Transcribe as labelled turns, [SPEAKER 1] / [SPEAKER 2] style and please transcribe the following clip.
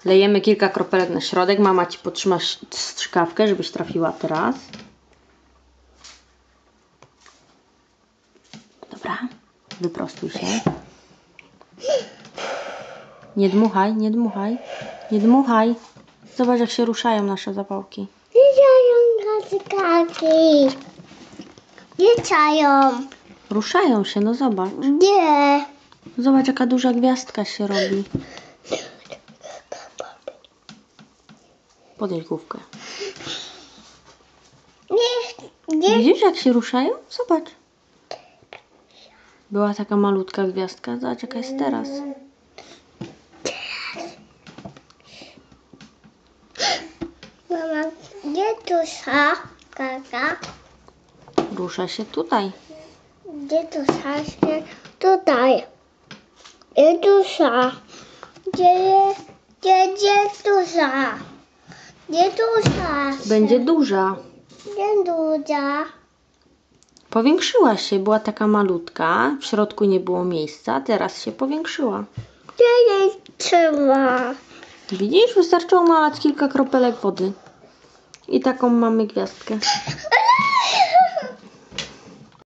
[SPEAKER 1] Lejemy kilka kropelek na środek. Mama ci podtrzyma strzykawkę, żebyś trafiła teraz. Dobra, wyprostuj się. Nie dmuchaj, nie dmuchaj, nie dmuchaj. Zobacz, jak się ruszają nasze zapałki. Ruszają się, no zobacz.
[SPEAKER 2] Nie.
[SPEAKER 1] Zobacz, jaka duża gwiazdka się robi. Podejdź główkę.
[SPEAKER 2] Nie.
[SPEAKER 1] Widzisz, jak się ruszają? Zobacz. Była taka malutka gwiazdka. Zobacz, jaka jest teraz.
[SPEAKER 2] Mama, gdzie dusza? Kaka?
[SPEAKER 1] Rusza się tutaj.
[SPEAKER 2] Gdzie dusza się? Tutaj. Gdzie dusza? Gdzie dusza? Gdzie dusza?
[SPEAKER 1] Będzie duża.
[SPEAKER 2] Gdzie dusza?
[SPEAKER 1] Powiększyła się. Była taka malutka. W środku nie było miejsca. Teraz się powiększyła.
[SPEAKER 2] Gdzie jej trzeba?
[SPEAKER 1] Widzisz? Wystarczyło nalać kilka kropelek wody. I taką mamy gwiazdkę.